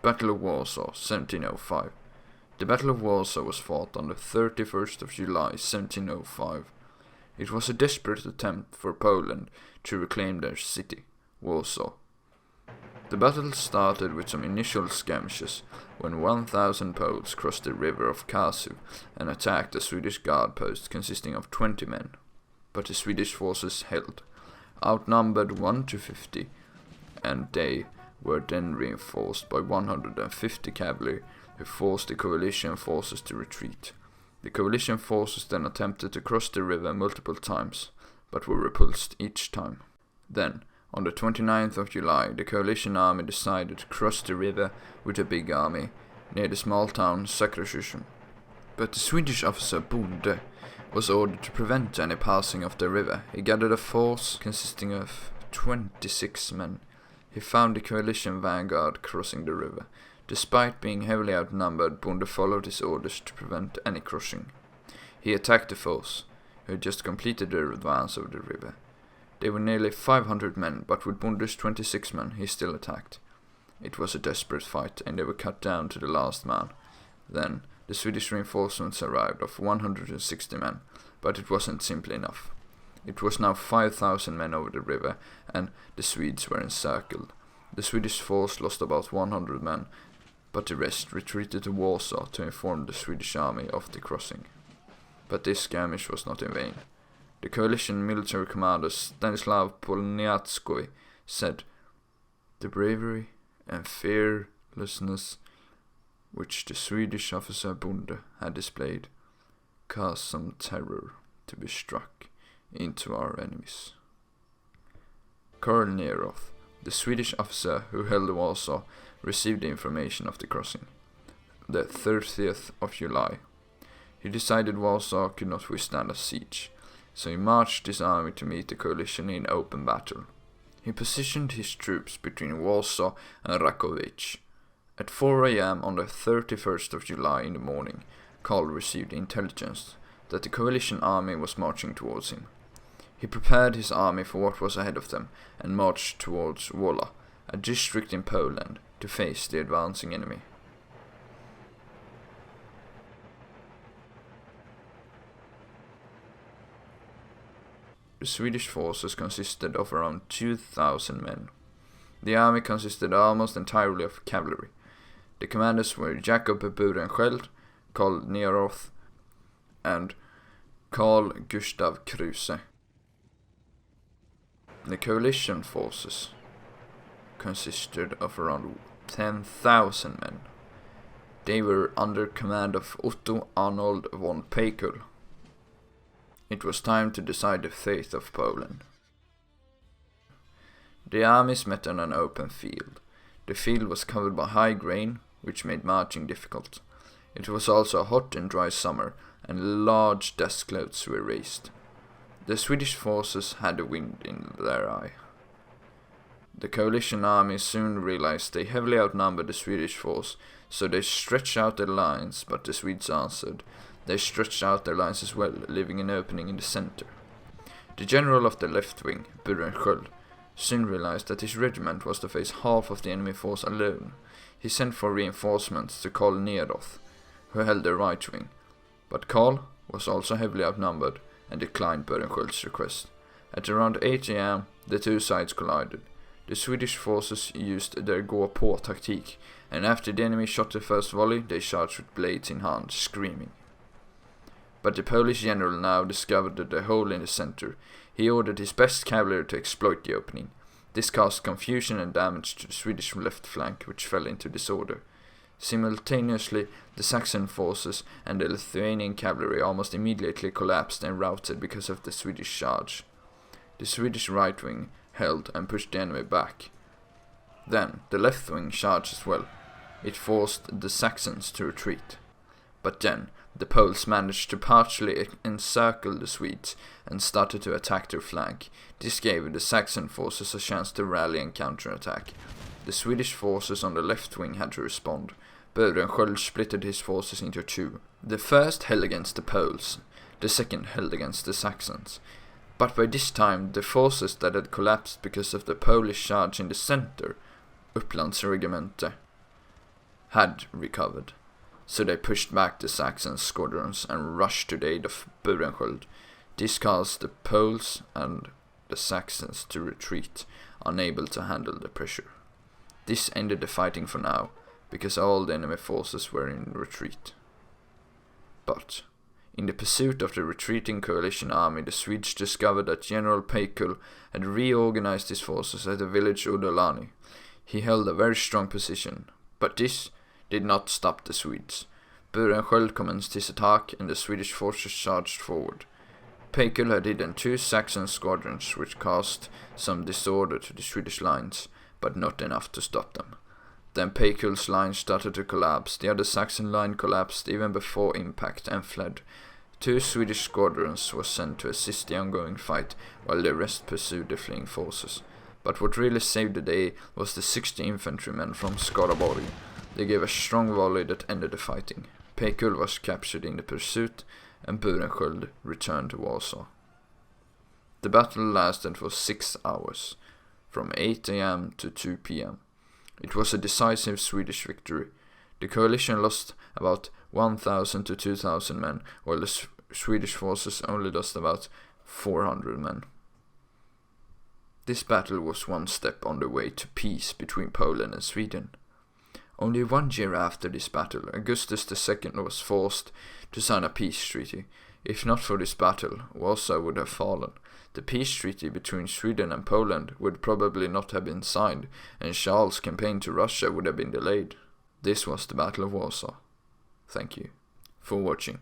Battle of Warsaw, 1705. The Battle of Warsaw was fought on the 31st of July, 1705. It was a desperate attempt for Poland to reclaim their city, Warsaw. The battle started with some initial skirmishes when 1,000 Poles crossed the river of Kasiv and attacked a Swedish guard post consisting of 20 men. But the Swedish forces held, outnumbered 1-50, and they were then reinforced by 150 cavalry who forced the coalition forces to retreat. The coalition forces then attempted to cross the river multiple times, but were repulsed each time. Then, on the 29th of July, the coalition army decided to cross the river with a big army near the small town Sökersjön. But the Swedish officer Bonde was ordered to prevent any passing of the river. He gathered a force consisting of 26 men. He found the coalition vanguard crossing the river. Despite being heavily outnumbered, Bonde followed his orders to prevent any crossing. He attacked the foes, who had just completed their advance over the river. They were nearly 500 men, but with Bonde's 26 men, he still attacked. It was a desperate fight, and they were cut down to the last man. Then, the Swedish reinforcements arrived of 160 men, but it wasn't simply enough. It was now 5,000 men over the river, and the Swedes were encircled. The Swedish force lost about 100 men, but the rest retreated to Warsaw to inform the Swedish army of the crossing. But this skirmish was not in vain. The coalition military commander Stanislav Polniatskoy said, "The bravery and fearlessness which the Swedish officer Bonde had displayed caused some terror to be struck into our enemies." Karl Neroth, the Swedish officer who held Warsaw, received the information of the crossing, the 30th of July. He decided Warsaw could not withstand a siege, so he marched his army to meet the coalition in open battle. He positioned his troops between Warsaw and Rakowicz. At 4 a.m. on the 31st of July in the morning, Karl received intelligence that the coalition army was marching towards him. He prepared his army for what was ahead of them and marched towards Wola, a district in Poland, to face the advancing enemy. The Swedish forces consisted of around 2,000 men. The army consisted almost entirely of cavalry. The commanders were Jakob Burenskjöld, Karl Neroth, and Carl Gustav Kruse. The coalition forces consisted of around 10,000 men. They were under command of Otto Arnold von Pekel. It was time to decide the fate of Poland. The armies met on an open field. The field was covered by high grain, which made marching difficult. It was also a hot and dry summer, and large dust clouds were raised. The Swedish forces had the wind in their eye. The coalition army soon realized they heavily outnumbered the Swedish force, so they stretched out their lines, but the Swedes answered. They stretched out their lines as well, leaving an opening in the center. The general of the left wing, Burenskjöld, soon realized that his regiment was to face half of the enemy force alone. He sent for reinforcements to Karl Neroth, who held the right wing, but Karl was also heavily outnumbered and declined Burenskjöld's request. At around 8 a.m., the two sides collided. The Swedish forces used their gå-på tactic, and after the enemy shot the first volley, they charged with blades in hand, screaming. But the Polish general now discovered the hole in the center. He ordered his best cavalry to exploit the opening. This caused confusion and damage to the Swedish left flank, which fell into disorder. Simultaneously, the Saxon forces and the Lithuanian cavalry almost immediately collapsed and routed because of the Swedish charge. The Swedish right wing held and pushed the enemy back. Then the left wing charged as well. It forced the Saxons to retreat. But then the Poles managed to partially encircle the Swedes and started to attack their flank. This gave the Saxon forces a chance to rally and counterattack. The Swedish forces on the left wing had to respond. Burenskjöld splitted his forces into two. The first held against the Poles, the second held against the Saxons. But by this time, the forces that had collapsed because of the Polish charge in the center, Upplands Regemente, had recovered, so they pushed back the Saxon squadrons and rushed to the aid of Burenskjöld. This caused the Poles and the Saxons to retreat, unable to handle the pressure. This ended the fighting for now, because all the enemy forces were in retreat. But in the pursuit of the retreating coalition army, the Swedes discovered that General Peikul had reorganized his forces at the village Udolani. He held a very strong position, but this did not stop the Swedes. Burenskjöld commenced his attack and the Swedish forces charged forward. Peikul had hidden 2 Saxon squadrons, which caused some disorder to the Swedish lines, but not enough to stop them. Then Peikul's line started to collapse. The other Saxon line collapsed even before impact and fled. 2 Swedish squadrons were sent to assist the ongoing fight, while the rest pursued the fleeing forces. But what really saved the day was the 60 infantrymen from Skaraborg. They gave a strong volley that ended the fighting. Peikul was captured in the pursuit, and Burenskjöld returned to Warsaw. The battle lasted for 6 hours, from 8 a.m. to 2 p.m. It was a decisive Swedish victory. The coalition lost about 1,000 to 2,000 men, while the Swedish forces only lost about 400 men. This battle was one step on the way to peace between Poland and Sweden. Only 1 year after this battle, Augustus II was forced to sign a peace treaty. If not for this battle, Warsaw would have fallen. The peace treaty between Sweden and Poland would probably not have been signed, and Charles' campaign to Russia would have been delayed. This was the Battle of Warsaw. Thank you for watching.